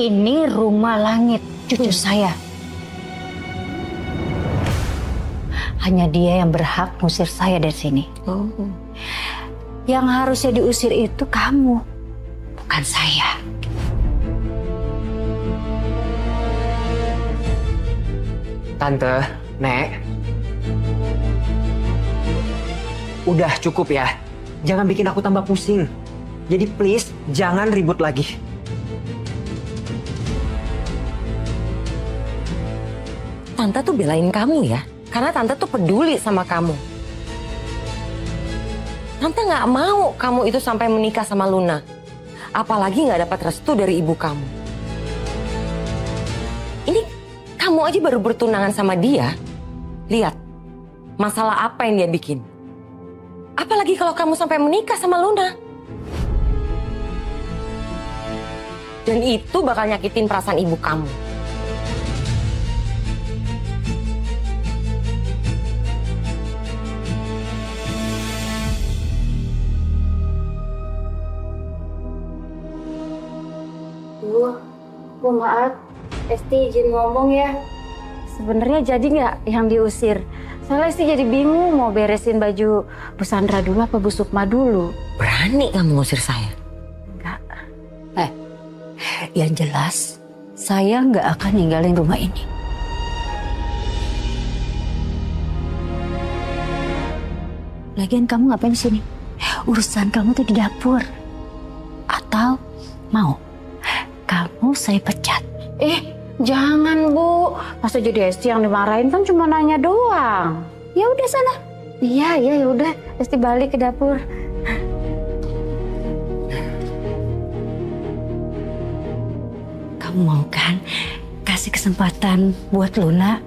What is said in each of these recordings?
Ini rumah Langit, cucu saya. Hanya dia yang berhak ngusir saya dari sini. Yang harusnya diusir itu kamu, bukan saya. Tante, Nek. Udah cukup ya. Jangan bikin aku tambah pusing. Jadi please, jangan ribut lagi. Tante tuh belain kamu ya. Karena Tante tuh peduli sama kamu. Tante nggak mau kamu itu sampai menikah sama Luna. Apalagi nggak dapat restu dari ibu kamu. Ini kamu aja baru bertunangan sama dia. Lihat, masalah apa yang dia bikin. Apalagi kalau kamu sampai menikah sama Luna. Dan itu bakal nyakitin perasaan ibu kamu. Bu maaf, Esti izin ngomong ya. Sebenarnya jadi nggak yang diusir? Soalnya Esti jadi bingung mau beresin baju Bu Sandra dulu apa Bu Sukma dulu. Berani kamu ngusir saya? Enggak. Yang jelas saya nggak akan ninggalin rumah ini. Lagian kamu ngapain di sini? Urusan kamu tuh di dapur. Atau mau kamu saya pecat? Jangan Bu. Masa jadi Esti yang dimarahin, kan cuma nanya doang. Ya udah sana. Iya ya udah. Esti balik ke dapur. Kamu mau kan kasih kesempatan buat Luna?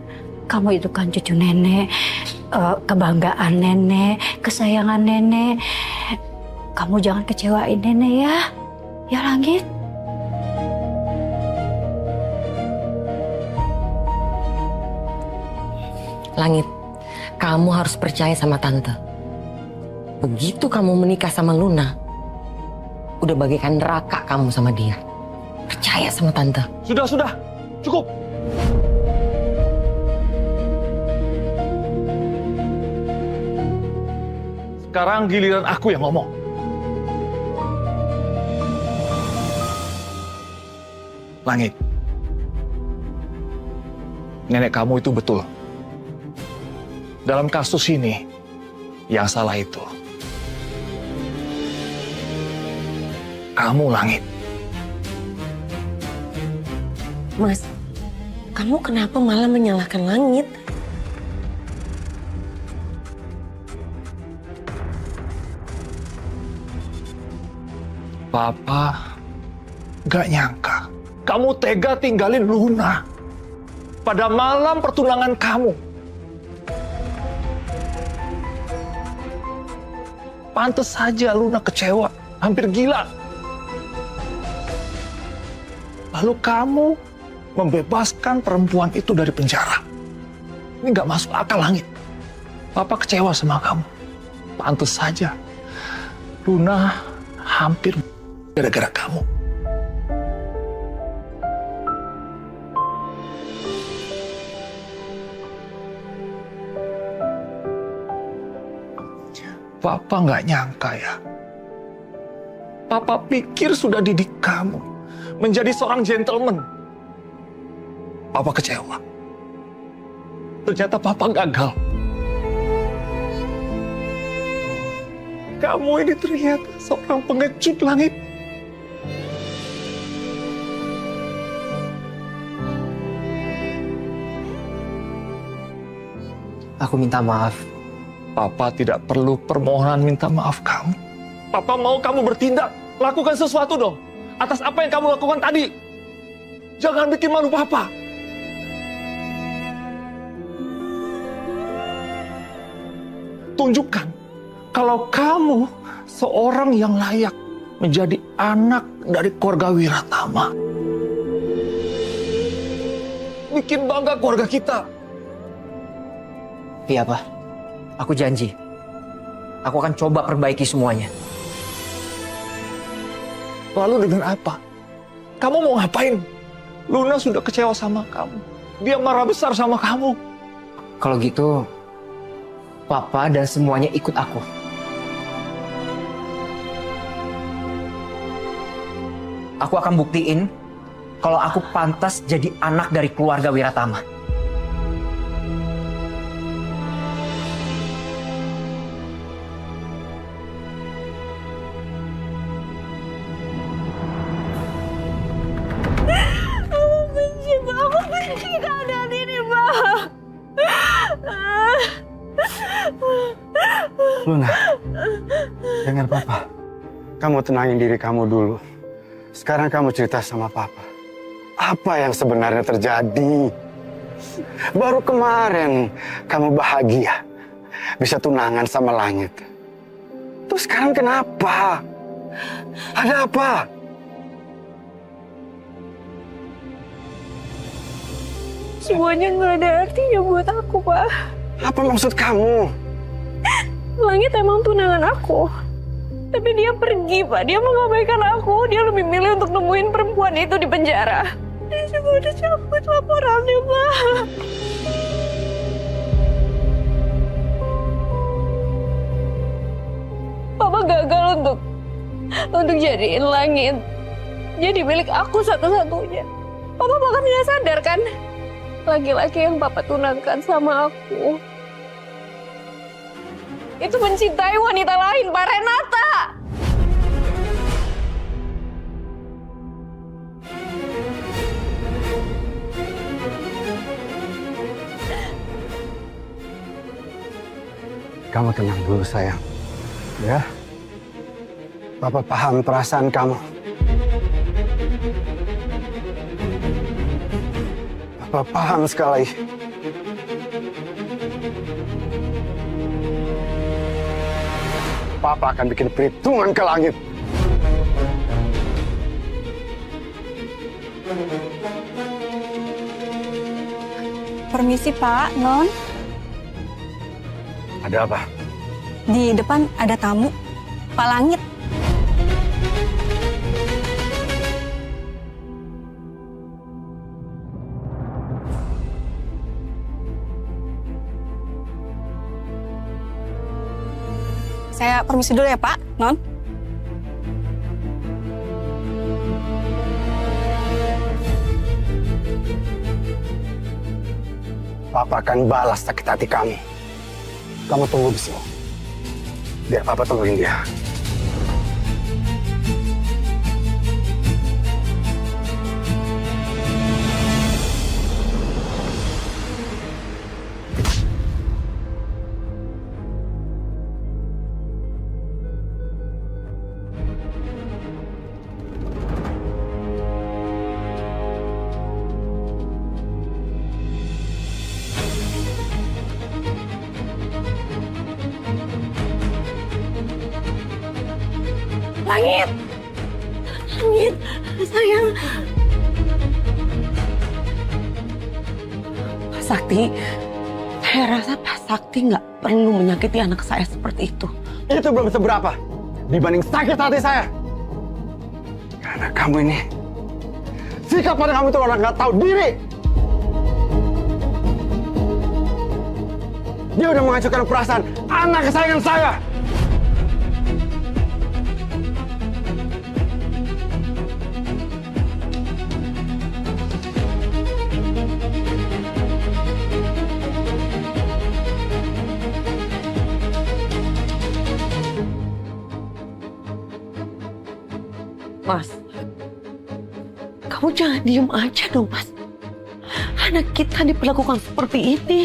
Kamu itu kan cucu nenek, kebanggaan nenek, kesayangan nenek. Kamu jangan kecewain nenek ya. Ya Langit. Langit, kamu harus percaya sama Tante. Begitu kamu menikah sama Luna, udah bagaikan neraka kamu sama dia. Percaya sama Tante. Sudah. Cukup. Sekarang giliran aku yang ngomong. Langit. Nenek kamu itu betul. Dalam kasus ini, yang salah itu kamu, Langit. Mas, kamu kenapa malah menyalahkan Langit? Papa gak nyangka kamu tega tinggalin Luna pada malam pertunangan kamu. Pantes saja Luna kecewa, hampir gila. Lalu kamu membebaskan perempuan itu dari penjara. Ini gak masuk akal, Langit. Papa kecewa sama kamu. Pantes saja Luna hampir gara-gara kamu. Papa nggak nyangka ya. Papa pikir sudah didik kamu menjadi seorang gentleman. Papa kecewa. Ternyata Papa gagal. Kamu ini ternyata seorang pengecut, Langit. Aku minta maaf. Papa tidak perlu permohonan minta maaf kamu. Papa mau kamu bertindak. Lakukan sesuatu dong. Atas apa yang kamu lakukan tadi. Jangan bikin malu Papa. Tunjukkan kalau kamu seorang yang layak menjadi anak dari keluarga Wiratama. Bikin bangga keluarga kita. Iya, Pak. Aku janji. Aku akan coba perbaiki semuanya. Lalu dengan apa? Kamu mau ngapain? Luna sudah kecewa sama kamu. Dia marah besar sama kamu. Kalau gitu, Papa dan semuanya ikut aku. Aku akan buktiin kalau aku pantas jadi anak dari keluarga Wiratama. Aku benci keadaan ini, Pak. Luna, dengar Papa. Kamu tenangin diri kamu dulu. Sekarang kamu cerita sama Papa. Apa yang sebenarnya terjadi? Baru kemarin kamu bahagia. Bisa tunangan sama Langit. Terus sekarang kenapa? Ada apa? Semuanya nggak ada artinya buat aku, Pak. Apa maksud kamu? Langit emang tunangan aku. Tapi dia pergi, Pak. Dia mengabaikan aku. Dia lebih milih untuk nemuin perempuan itu di penjara. Dia juga udah cabut laporannya, Pak. Papa gagal untuk jadiin Langit jadi milik aku satu-satunya. Papa bahkan nggak sadar kan? Laki-laki yang Papa tunangkan sama aku itu mencintai wanita lain, Pak Renata. Kamu tenang dulu sayang. Ya. Papa paham perasaan kamu. Papa paham sekali. Papa akan bikin perhitungan ke Langit. Permisi Pak, Non. Ada apa? Di depan ada tamu, Pak Langit. Saya permisi dulu ya Pak, Non. Papa akan balas sakit hati kamu. Kamu tunggu di sini. Biar Papa tungguin dia. Langit! Langit! Sayang! Pak Sakti, saya rasa Pak Sakti nggak perlu menyakiti anak saya seperti itu. Itu belum seberapa dibanding sakit hati saya. Karena kamu ini, sikap pada kamu itu orang nggak tahu diri. Dia udah menghancurkan perasaan anak kesayangan saya. Mas, kamu jangan diem aja dong, Mas. Anak kita diperlakukan seperti ini.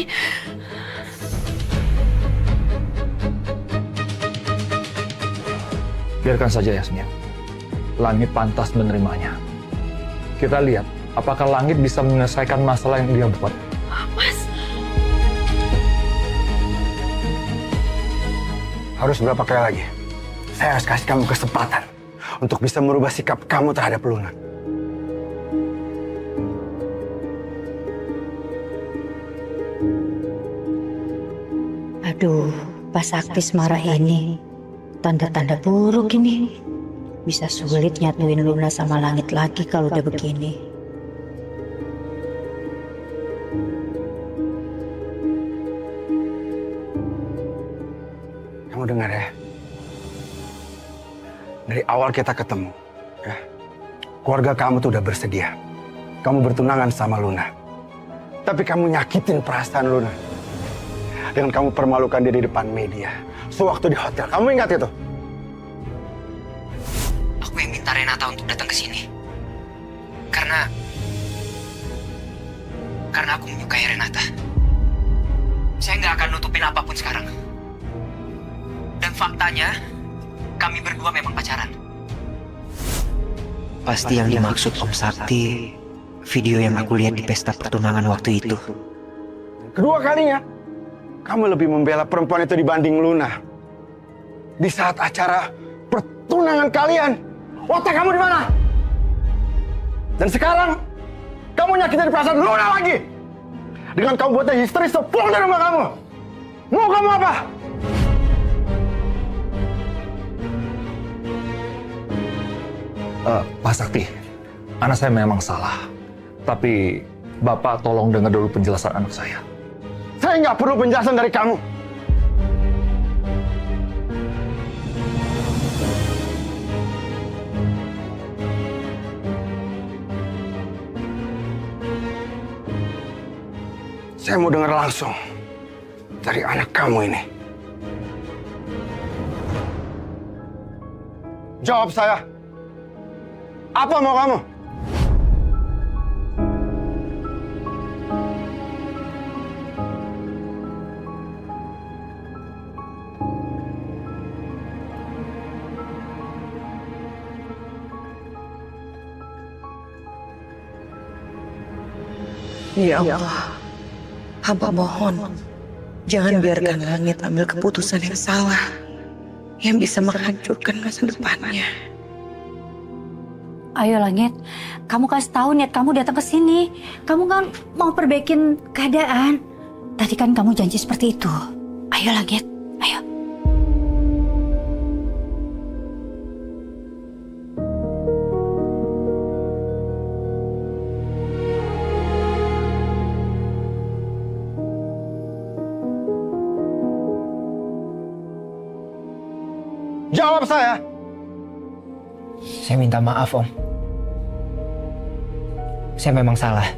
Biarkan saja Yasmin. Langit pantas menerimanya. Kita lihat apakah Langit bisa menyelesaikan masalah yang dia buat. Mas, Harus berapa kali lagi? Saya harus kasih kamu kesempatan untuk bisa merubah sikap kamu terhadap Luna. Aduh, Pak Sakti marah ini. Tanda-tanda buruk ini. Bisa sulit nyatuin Luna sama Langit lagi kalau udah begini. Kamu dengar ya? Dari awal kita ketemu, ya, keluarga kamu tuh udah bersedia. Kamu bertunangan sama Luna. Tapi kamu nyakitin perasaan Luna. Dengan kamu permalukan dia di depan media. Sewaktu di hotel, kamu ingat itu? Aku yang minta Renata untuk datang ke sini. Karena aku menyukai Renata. Saya nggak akan nutupin apapun sekarang. Dan faktanya, kami berdua memang pacaran. Pasti yang dimaksud Om Sakti, video yang aku lihat di pesta pertunangan waktu itu. Kedua kalinya, kamu lebih membela perempuan itu dibanding Luna. Di saat acara pertunangan kalian, otak kamu di mana? Dan sekarang, kamu nyakitin perasaan Luna lagi. Dengan kamu buatnya histeris pulang dari rumah kamu. Mau kamu apa? Pak Sakti, anak saya memang salah. Tapi Bapak tolong dengar dulu penjelasan anak saya. Saya nggak perlu penjelasan dari kamu. Saya mau dengar langsung dari anak kamu ini. Jawab saya. Apa mau kamu? Ya Allah, hamba mohon, jangan biarkan langit ambil keputusan yang salah, yang bisa menghancurkan masa depannya. Ayo Langit, kamu kasih tahu niat kamu datang ke sini. Kamu kan mau perbaikin keadaan. Tadi kan kamu janji seperti itu. Ayo Langit, ayo. Jawab saya. Saya minta maaf, Om. Saya memang salah.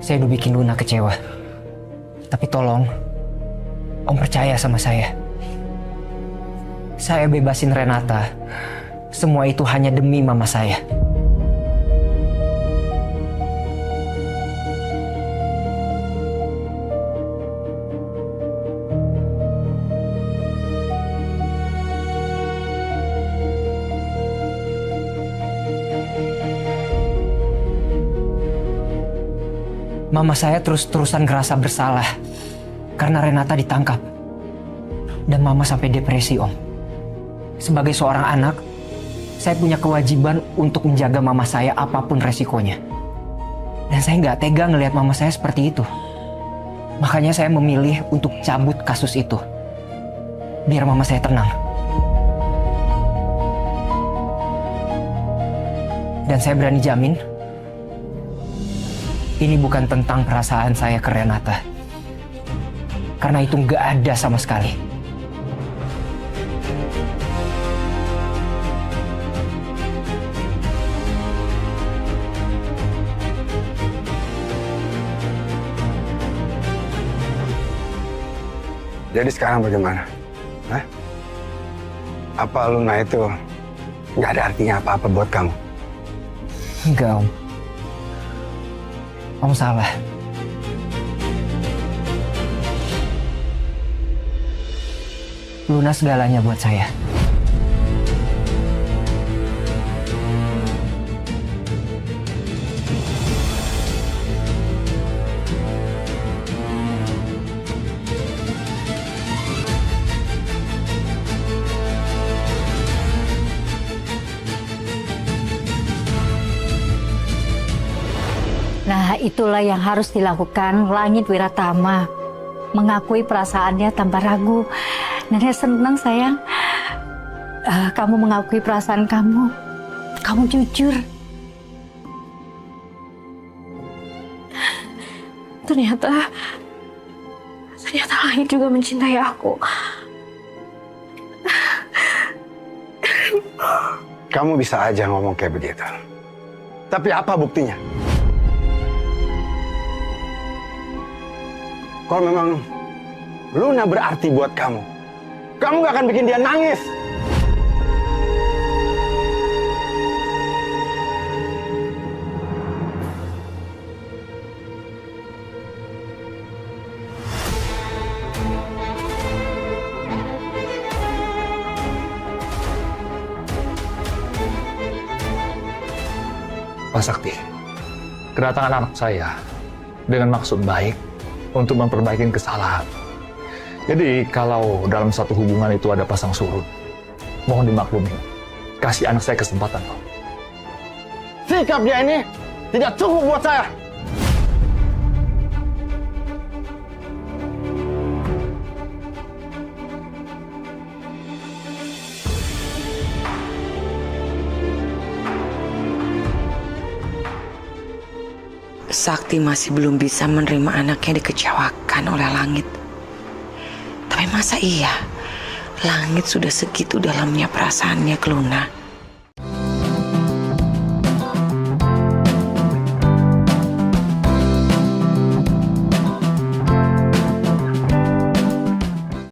Saya udah bikin Luna kecewa. Tapi tolong, Om percaya sama saya. Saya bebasin Renata. Semua itu hanya demi mama saya. Mama saya terus-terusan ngerasa bersalah karena Renata ditangkap. Dan mama sampai depresi, Om. Sebagai seorang anak, saya punya kewajiban untuk menjaga mama saya apapun resikonya. Dan saya nggak tega ngelihat mama saya seperti itu. Makanya saya memilih untuk cabut kasus itu. Biar mama saya tenang. Dan saya berani jamin, ini bukan tentang perasaan saya ke Renata. Karena itu nggak ada sama sekali. Jadi sekarang bagaimana? Hah? Apa Luna itu nggak ada artinya apa-apa buat kamu? Enggak, Om. Om salah. Luna segalanya buat saya. Nah, itulah yang harus dilakukan Langit Wiratama. Mengakui perasaannya tanpa ragu. Nenek senang, sayang. Kamu mengakui perasaan kamu. Kamu jujur. Ternyata langit juga mencintai aku. Kamu bisa aja ngomong kayak begitu. Tapi apa buktinya? Kalau memang Luna berarti buat kamu, kamu gak akan bikin dia nangis. Pak Sakti, kedatangan anak saya dengan maksud baik untuk memperbaiki kesalahan. Jadi kalau dalam satu hubungan itu ada pasang surut, mohon dimaklumi. Kasih anak saya kesempatan, Pak. Sikap dia ini tidak cukup buat saya. Sakti masih belum bisa menerima anaknya dikecewakan oleh Langit. Tapi masa iya Langit sudah segitu dalamnya perasaannya ke Luna